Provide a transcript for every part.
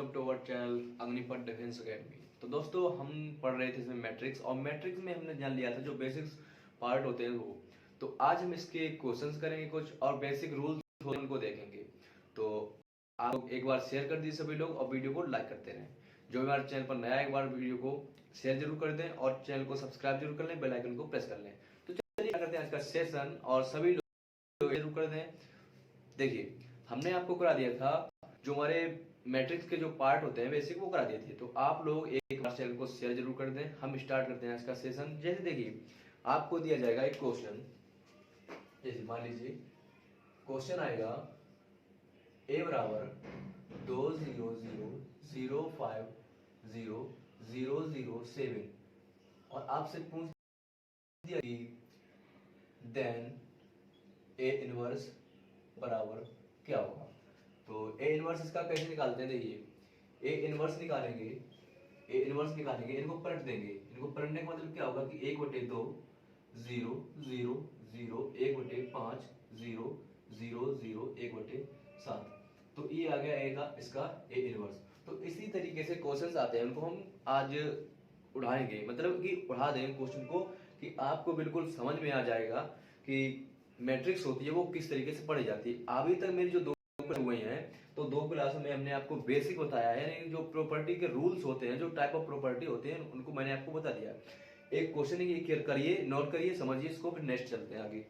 Welcome to our channel Agnipath defence academy. तो दोस्तों हम पढ़ रहे थे इसमें मैट्रिक्स, और मैट्रिक्स में हमने जान लिया था जो बेसिक्स पार्ट होते हैं वो। तो आज हम इसके क्वेश्चंस करेंगे कुछ, और बेसिक रूल्स उनको देखेंगे। तो आप लोग एक बार शेयर कर दीजिए सभी लोग, और वीडियो को लाइक करते रहें। जो हमारे चैनल पर नया, एक बार वीडियो को शेयर जरूर कर दें और चैनल को सब्सक्राइब जरूर कर लें, बेल आइकन को प्रेस कर लें। तो चलिए करते हैं आज का सेशन, और सभी लोग जरूर कर दें। देखिए हमने आपको करा दिया था जो हमारे मैट्रिक्स के जो पार्ट होते हैं बेसिक, वो करा दिए थे। तो आप लोग एक बार चैनल को शेयर जरूर कर दें। हम स्टार्ट करते हैं आज का सेशन। जैसे देखिए आपको दिया जाएगा एक क्वेश्चन, जैसे मान लीजिए क्वेश्चन आएगा a बराबर 200050007 और आपसे पूछ दिया कि देन a इनवर्स बराबर क्या होगा। तो ए इनवर्स इसका कैसे निकालते हैं, देखिए ए इनवर्स निकालेंगे, इनको पलट देंगे। इनको पलटने का मतलब क्या होगा कि 1/2 0 0 0 1/5 0 0 0 1/7। तो ये आ गया ए का इसका ए इनवर्स। तो इसी तरीके से क्वेश्चंस आते हैं, उनको हम आज उड़ाएंगे, मतलब कि उड़ा देंगे क्वेश्चन को, कि आपको बिल्कुल समझ में आ जाएगा कि मैट्रिक्स होती है वो किस तरीके से पढ़ी जाती है। अभी तक मेरी जो हुए हैं, तो 2 क्लासों में हमने आपको बेसिक बताया है, यानी जो प्रॉपर्टी के रूल्स होते हैं, जो टाइप ऑफ प्रॉपर्टी होते हैं, उनको मैंने आपको बता दिया। एक क्वेश्चन ये करिए, नोट करिए, समझिए इसको, फिर नेक्स्ट चलते हैं आगे।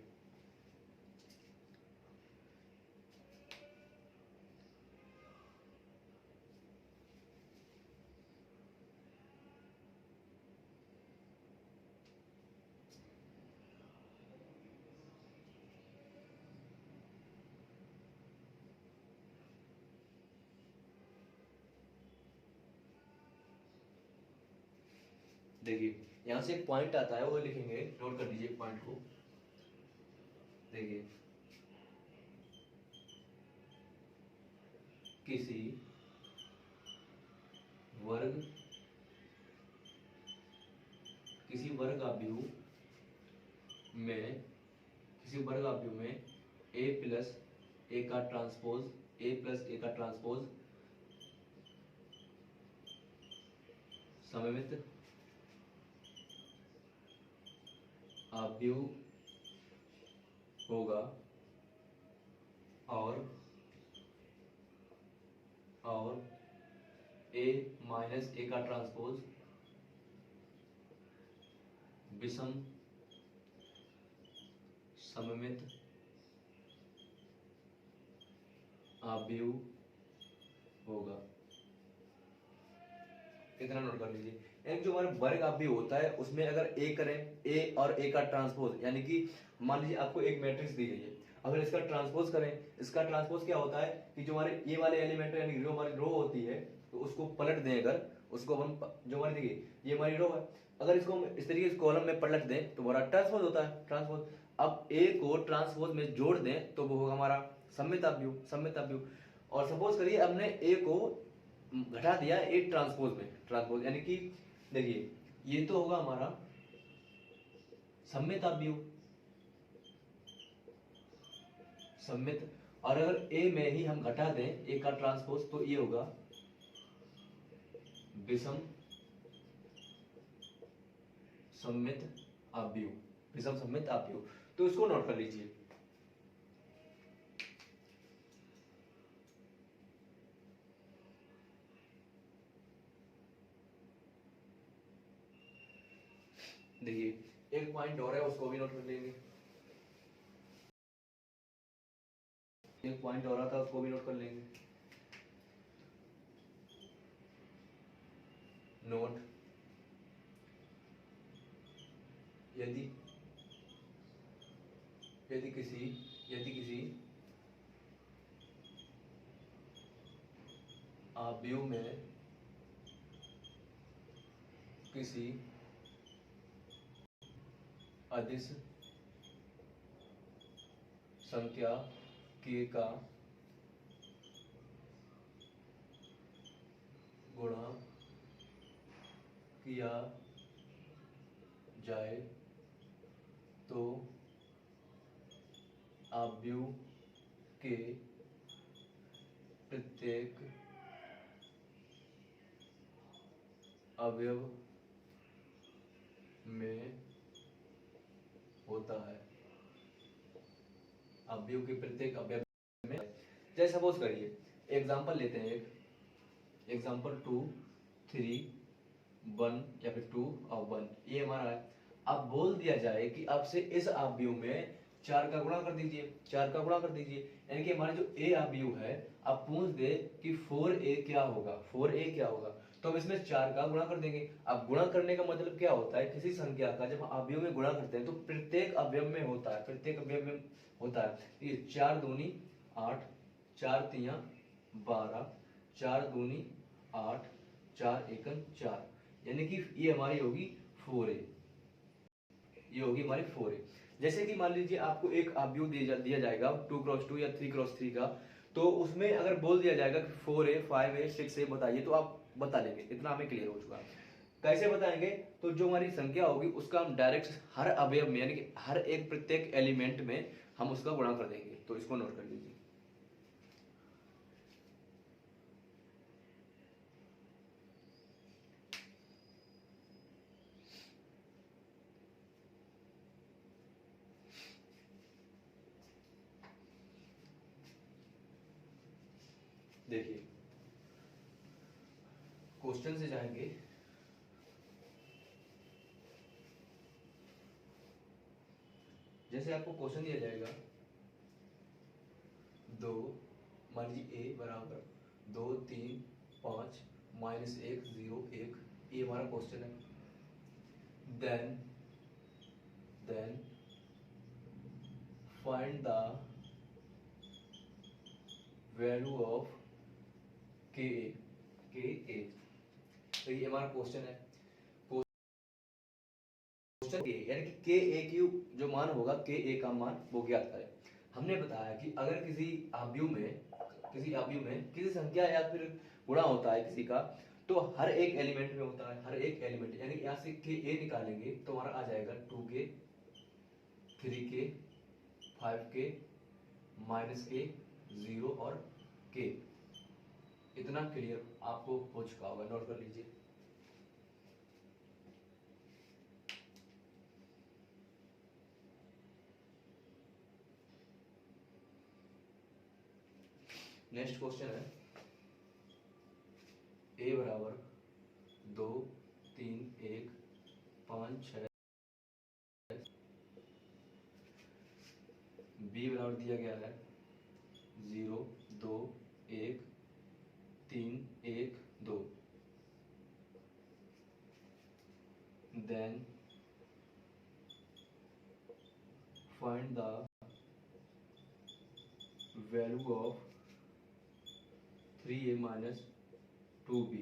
देखिए यहां से एक पॉइंट आता है, वो लिखेंगे, नोट कर लीजिए पॉइंट को। देखिए किसी वर्ग आव्यूह में a प्लस ए का ट्रांसपोज सममित आव्यूह होगा, और a माइनस ए का ट्रांसपोज विषम सममित आव्यूह होगा। इतना नोट कर लीजिए। यानी जो हमारा वर्ग आव्यूह होता है उसमें अगर ए करें, ए और ए का ट्रांसपोज, यानी कि मान लीजिए आपको एक मैट्रिक्स दी गई है, अगर इसका ट्रांसपोज करें, इसका ट्रांसपोज क्या होता है कि जो हमारे ये वाले एलिमेंट यानी जो हमारी रो होती है, तो उसको पलट दें। अगर उसको हम जो हमारी देखिए ये हमारी रो है, अगर इसको हम इस तरीके से कॉलम में पलट दें तो हमारा ट्रांसपोज होता है, ट्रांसपोज। अब ए को ट्रांसपोज में जोड़ दें तो वो होगा हमारा सममित आव्यूह। और सपोज करिए हमने ए को घटा दिया ए ट्रांसपोज में, ट्रांसपोज यानी कि देखिए ये तो होगा हमारा सममित आव्यूह, सममित। और अगर ए में ही हम घटा दें ए का ट्रांसपोज तो ये होगा विषम सममित आव्यूह। तो इसको नोट कर लीजिए। देखिए एक पॉइंट और है, उसको भी नोट कर लेंगे। एक पॉइंट और आता है, उसको भी नोट कर लेंगे। नोट, यदि किसी आव्यूह में किसी अदिश संख्या k का गुणा किया जाए तो आव्यूह के प्रत्येक अवयव में होता है, अवयव के प्रत्येक अवयव में। जैसे सपोज करिए एग्जांपल लेते हैं, एक एग्जांपल 2 3 1 या फिर 2 और 1, ये हमारा है। अब बोल दिया जाए कि आपसे इस अवयव में 4 का गुणा कर दीजिए, 4 का गुणा कर दीजिए, यानी कि हमारे जो ए अवयव है अब पूछ दे कि 4a क्या होगा, 4a क्या होगा, तो हम इसमें 4 का गुणा कर देंगे। अब गुणा करने का मतलब क्या होता है, किसी संख्या का जब अवयव में गुणा करते हैं तो प्रत्येक अवयव में होता है, प्रत्येक अवयव में होता है। ये 4 दूनी 8, 4 तिया 12, 4 दूनी 8, 4 एकन 4, यानी कि ये हमारी होगी 4a, ये होगी हमारी 4a। जैसे कि मान लीजिए आपको एक अवयव दिया जाएगा 2x2 या 3x3 का, तो उसमें अगर बोल दिया जाएगा कि 4a 5a 6a बताइए, तो आप बता लेंगे, इतना हमें क्लियर हो चुका है। कैसे बताएंगे, तो जो हमारी संख्या होगी उसका हम डायरेक्ट हर अवयव में यानी कि हर एक प्रत्येक एलिमेंट में हम उसका गुणा कर देंगे। तो इसको नोट कर लीजिए। देखिए क्वेश्चन से जाएंगे, जैसे आपको क्वेश्चन दिया जाएगा 2 मान लीजिए a बराबर 2 3 5 -1 0 1, ये हमारा क्वेश्चन है। Then find the value of k a, तो ये हमारा क्वेश्चन है। क्वेश्चन के यानी कि के ए की जो मान होगा, के ए का मान वो ज्ञात करें। हमने बताया कि अगर किसी अवयव में किसी संख्या या फिर गुणा होता है किसी का, तो हर एक एलिमेंट में होता है, हर एक एलिमेंट, यानी कि यहाँ से के ए निकालेंगे तो हमारा आ जाएगा 2k 3k 5k -k 0 और k। इतना क्लियर आपको हो चुका होगा, नोट कर लीजिए। नेक्स्ट क्वेश्चन है a बराबर 2 3 1 5 6, b बराबर दिया गया है 0 2 1 3 1 2। Then find the value of 3a - 2b,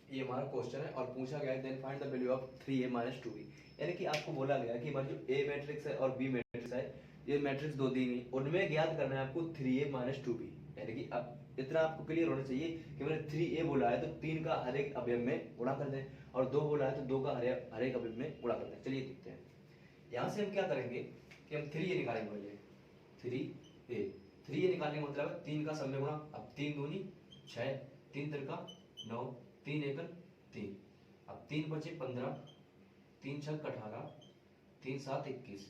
ये हमारा क्वेश्चन है और पूछा गया है then find the value of 3a - 2b, यानी कि आपको बोला गया है कि हमारा जो a मैट्रिक्स है और b मैट्रिक्स है, ये मैट्रिक्स दो दी गई, उनमें ज्ञात करना है आपको 3a - 2b, यानी कि अब इतना आपको क्लियर होना चाहिए कि मैंने 3a बोला है तो 3 का हर एक अवयव में गुणा कर दें, और 2 बोला है तो 2 का हर एक अवयव में गुणा कर दें। चलिए देखते हैं। यहाँ से हम क्या करेंगे कि हम 3a निकालेंगे पहले, 3a निकालने का मतलब है 3 का सब में गुणा। अब 3 दूनी 6, 3 तिरका 9, 3 एकन 3, अब 3 बचे 15, 3 छक 18, 3 7 21।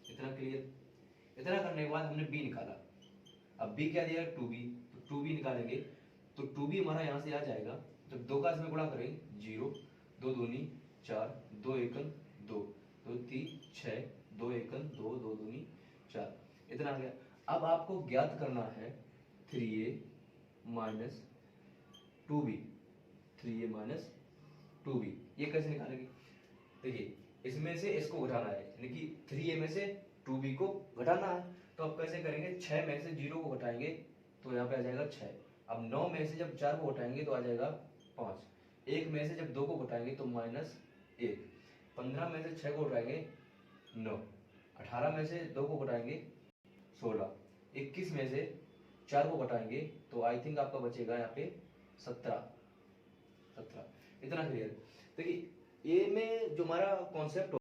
इतना क्लियर। इतना करने के बाद हमने b निकाला। अब b क्या दिया, 2b, तो 2b निकालेंगे तो 2b हमारा यहाँ से आ जाएगा। जब 2 का इसमें गुणा करेंगे 0, 2 दूनी 4, 2 एकन 2, 2 3 6, 2 एकन 2, 2 दूनी 4, इतना आ गया। अब आपको ज्ञात करना है 3a - 2b, 3a - 2b, ये कैसे निकालेंगे? देखिए इसमें से इसको घटाना है, यानी कि 3a में से 2b को घटाना है, तो अब कैसे करेंगे, 6 में से 0 को घटाएंगे तो यहाँ पे आ जाएगा 6। अब 9 में से जब 4 को घटाएंगे तो आ जाएगा 5, 1 में से जब 2 को घटाएंगे तो -1, 15 में से 6 को घटाएंगे 9, 18 में से 2 को घटाएंगे 16, 21 में से 4 को घटाएंगे तो आई थिंक आपका बचेगा यहाँ पे 17। इतना क्लियर। देखिए ए में जो हमारा कॉन्सेप्ट हो,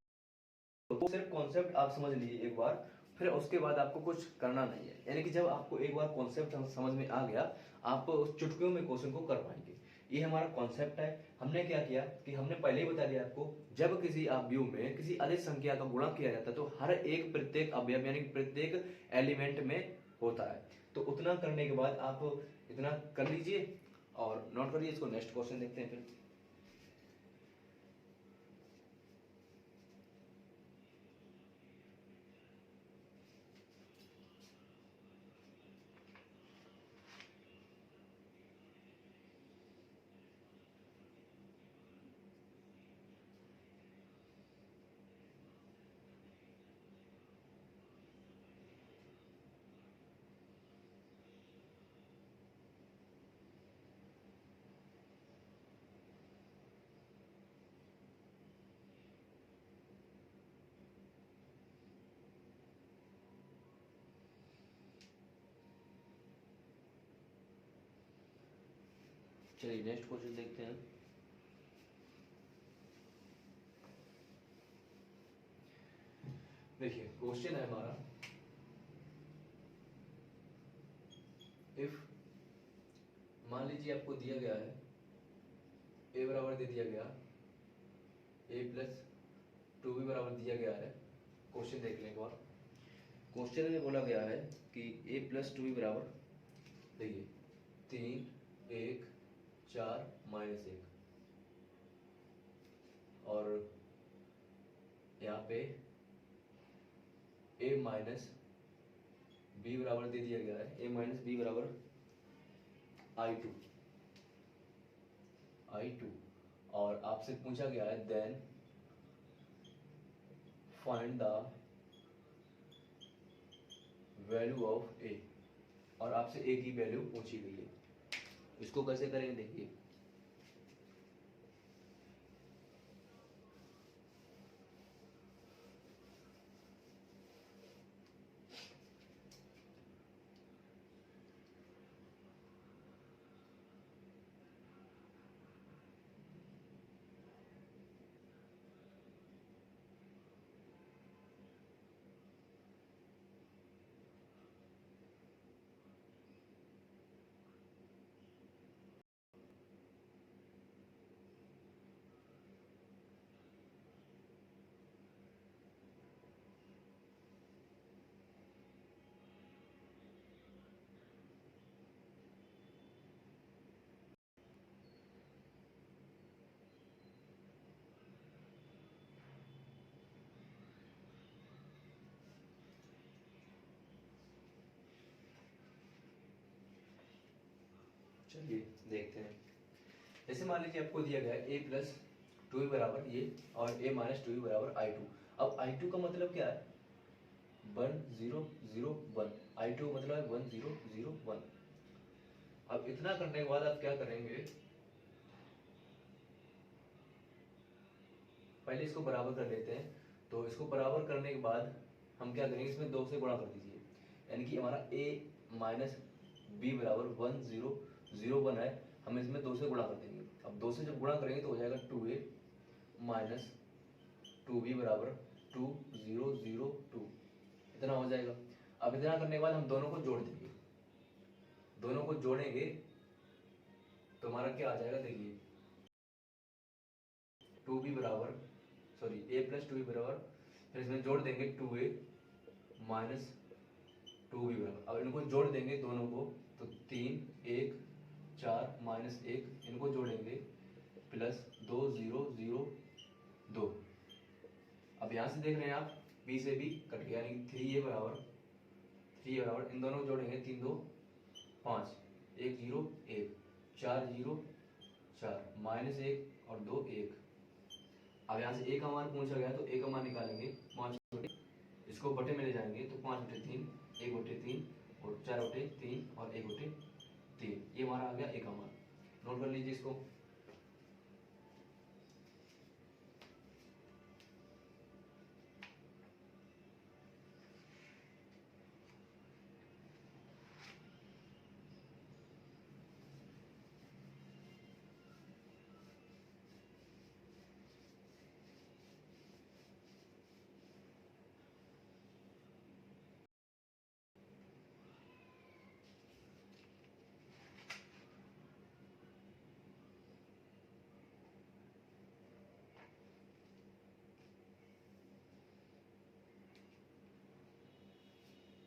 तो सिर्फ कॉन्सेप्ट आप समझ लीजिए एक बार, फिर उसके बाद आपको कुछ करना नहीं है, यानी कि जब आपको एक बार कॉन्सेप्ट समझ में आ गया, आप उस चुटकियों में क्वेश्चन को कर पाएंगे। ये हमारा कॉन्सेप्ट है। हमने क्या किया कि हमने पहले ही बता दिया आपको, जब किसी अवयव में किसी अधिक संख्या का गुणा किया जाता है तो हर एक प्रत्येक अवयव यानी प्रत्येक एलिमेंट में होता है। तो उतना करने के बाद आप इतना कर लीजिए और नोट करिए। इसको नेक्स्ट क्वेश्चन देखते हैं फिर। चलिए नेक्स्ट क्वेश्चन देखते हैं। देखिए क्वेश्चन है हमारा, इफ मान लीजिए आपको दिया गया है a बराबर दे दिया गया, a प्लस 2b बराबर दिया गया है। क्वेश्चन देख लें एक बार। क्वेश्चन में बोला गया है कि a प्लस 2b बराबर, देखिए 3 1 4 माइनस 1, और यहाँ पे a माइनस b बराबर दे दिया गया है, a माइनस b बराबर I2, और आपसे पूछा गया है then find the value of a, और आपसे a की वैल्यू पूछी गई है। इसको कैसे करेंगे देखिए। चलिए देखते हैं। जैसे मान लीजिए आपको दिया गया है a प्लस 2 बराबर ये, और a माइनस 2 बराबर I2। अब I2 का मतलब क्या है, 1 0 0 1, I2 का मतलब है 1 0 0 1। अब इतना करने के बाद आप क्या करेंगे, पहले इसको बराबर कर लेते हैं। तो इसको बराबर करने के बाद हम क्या करेंगे, इसमें 2 से गुणा कर दीजिए, यानी कि हमारा a माइनस बी बराबर 1 0 0 1 है, हम इसमें 2 से गुणा कर देंगे। अब 2 से जब गुणा करेंगे तो हो जाएगा 2a माइनस 2b बराबर 2 0 0 2, इतना हो जाएगा। अब इतना करने के बाद हम दोनों को जोड़ देंगे, दोनों को जोड़ेंगे तो हमारा क्या आ जाएगा, देखिए 2b बराबर, सॉरी a प्लस 2b बराबर, फिर इसमें जोड़ देंगे 2a माइनस 2b बराबर। अब इनको जोड़ देंगे दोनों को, तो 3 1 4 माइनस 1, इनको जोड़ेंगे प्लस 2 0 0 2। अब यहाँ से देख रहे हैं आप, b से b कट गया, यानी 3a बराबर इन दोनों को जोड़ेंगे, 3 2 5 1 0 1 4 0 4 माइनस 1 और 2 1। अब यहाँ से a का मान पूछा गया तो a का मान निकालेंगे, 5 बटे, इसको बटे में ले जाएंगे तो 5 बटे 3 1 बटे 3 और 4 बटे 3 और 1 बटे 3, ये हमारा आ गया a का मान। नोट कर लीजिए इसको।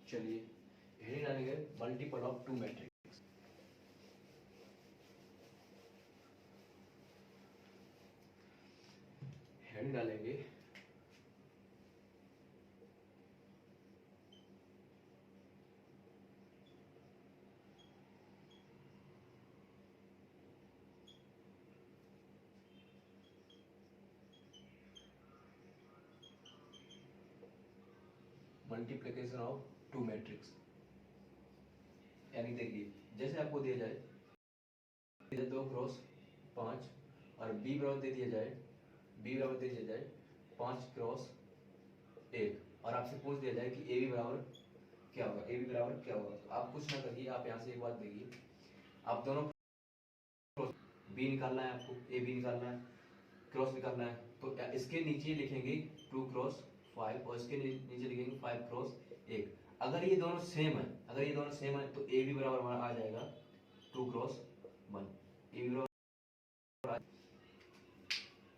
चलिए हेडिंग डालेंगे multiple of two matrix. Heading डालेंगे मल्टीप्लिकेशन ऑफ टू मैट्रिक्स। यानी देखिए जैसे आपको दिया जाए 2x5 और b बराबर दे दिया जाए, (5x1) और आपसे पूछ दिया जाए कि a b बराबर क्या होगा, तो आप कुछ ना करिए, आप यहाँ से एक बात देखिए, आप दोनों b निकालना है, आपको a b निकालना है, क्रॉस निकालना है, तो इसके नीचे लिखेंगे 2x5 और इसके नीचे लिखेंगे 5x1। अगर ये दोनों सेम है, तो a b बराबर हमारा आ जाएगा 2x1। a b बराबर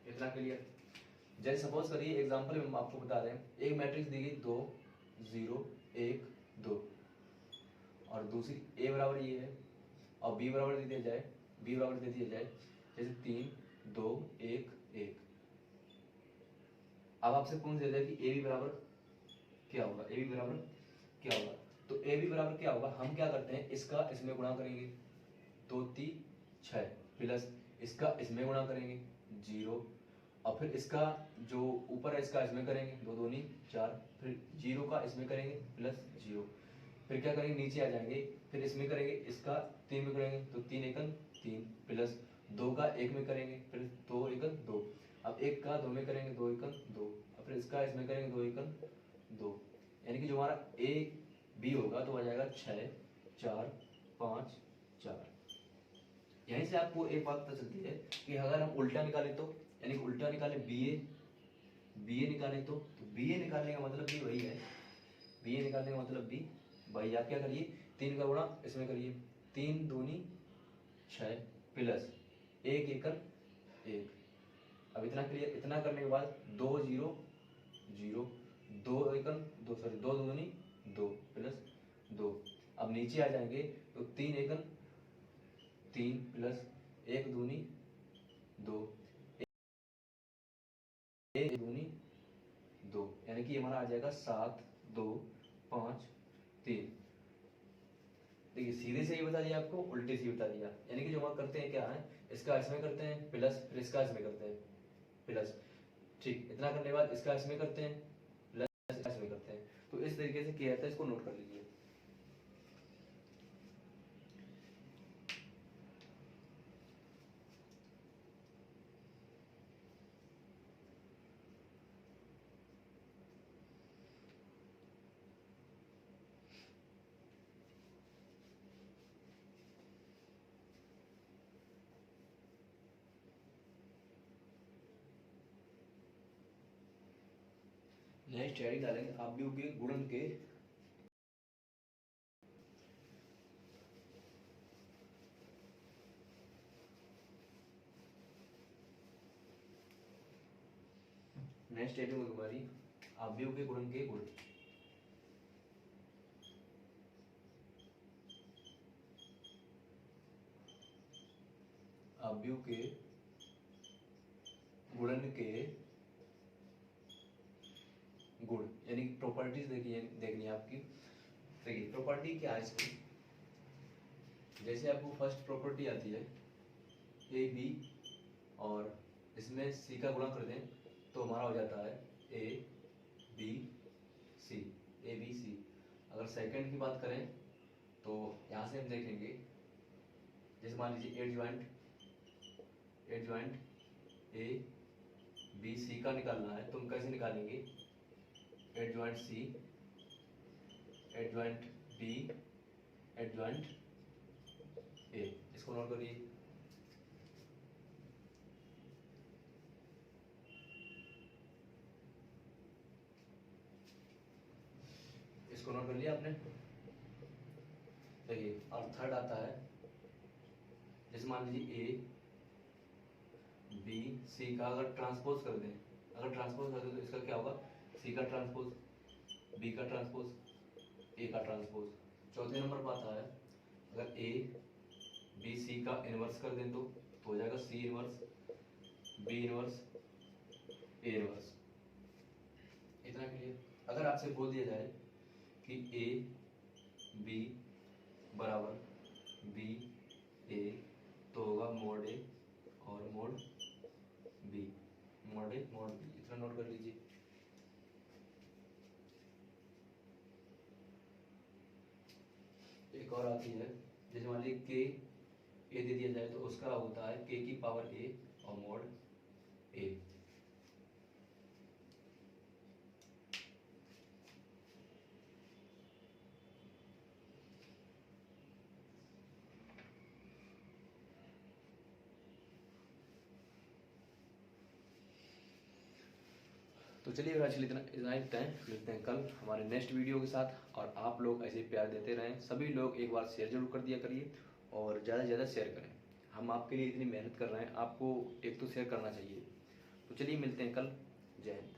इतना क्लियर। जैसे सपोज करिए एग्जांपल में हम आपको बता रहे हैं, एक मैट्रिक्स दी गई 2 0 1 2 और दूसरी a बराबर ये है और b बराबर दे दिया जाए, जैसे 3 2 1 1। अब आपसे पूछ दिया जाए कि a b बराबर क्या होगा, तो a b बराबर क्या होगा, हम क्या करते हैं, इसका इसमें गुणा करेंगे 2 3 6 प्लस इसका इसमें गुणा करेंगे 0 और फिर इसका जो ऊपर है इसका इसमें करेंगे 2 दूनी 4, फिर 0 का इसमें करेंगे प्लस 0, फिर क्या करेंगे नीचे आ जाएंगे, फिर इसमें करेंगे इसका 3 में करेंगे तो 3 एकन 3 प्लस 2 का 1 में करेंगे फिर 2 एकन 2, अब 1 का 2 में करेंगे 2 एकन 2, और फिर इसका इसमें करेंगे 2 एकन 2, यानी कि जो हमारा a b होगा तो आ जाएगा 6 4 5 4। यहीं से आपको एक बात पता चलती है कि अगर हम उल्टा निकालें तो, यानी कि उल्टा निकालें ba निकालें तो ba निकालने का मतलब भी वही है, भाई आप क्या करिए 3 का गुणा इसमें करिए 3 दूनी 6 प्लस 1 एकन 1। अब इतना क्लियर, इतना करने के बाद 2 0 0 2 एकन 2 सॉरी 2 दूनी 2 प्लस 2, अब नीचे आ जाएंगे तो 3 एकन 3 प्लस 1 दूनी 2 1 दूनी 2, यानी कि हमारा आ जाएगा 7 2 5 3। देखिए सीधे से ही बता दिया आपको, उल्टे से ही बता दिया, यानी कि जो हम करते हैं क्या है, इसका इसमें करते हैं प्लस, फिर इसका इसमें करते हैं प्लस, ठीक, इतना करने के बाद इसका इसमें करते हैं प्लस, इसका इसमें करते हैं, तो इस तरीके से किया जाता है, इसको नोट कर लीजिए। नेक्स्ट हेडिंग डालेंगे अवयव के गुणन के नेक्स्ट हेडिंग होगी हमारी अवयव के गुणन के गुण। अवयव के गुणन के गुण, यानी प्रॉपर्टीज देखनी है आपकी। देखिए प्रॉपर्टी क्या है इसकी, जैसे आपको फर्स्ट प्रॉपर्टी आती है ए बी और इसमें सी का गुणा कर दें तो हमारा हो जाता है ए बी सी। अगर सेकंड की बात करें तो यहाँ से हम देखेंगे, जैसे मान लीजिए adjoint A B C का निकालना है तो हम कैसे निकालेंगे, adjoint C, adjoint B, adjoint A. इसको नोट करिए, इसको नोट कर लिया आपने। देखिए और थर्ड आता है, जैसे मान लीजिए ए बी सी का अगर ट्रांसपोज कर दें, तो इसका क्या होगा, सी का ट्रांसपोज बी का ट्रांसपोज ए का ट्रांसपोज। चौथे नंबर पर आता है अगर ए बी सी का इनवर्स कर दें तो हो जाएगा C inverse, B inverse, A inverse. इतना क्लियर। अगर आपसे बोल दिया जाए कि ए बी बराबर बी ए तो होगा मोड ए और मोड बी, मोड ए मोड बी। इतना नोट कर लीजिए। एक और आती है, जैसे मान लीजिए के ए दे दिया जाए तो उसका होता है के की पावर ए और मोड ए। तो चलिए फिर आज के लिए इतना ही टाइम। मिलते हैं कल हमारे नेक्स्ट वीडियो के साथ। और आप लोग ऐसे प्यार देते रहें, सभी लोग एक बार शेयर जरूर कर दिया करिए और ज़्यादा से ज़्यादा शेयर करें। हम आपके लिए इतनी मेहनत कर रहे हैं, आपको एक तो शेयर करना चाहिए। तो चलिए मिलते हैं कल। जय हिंद।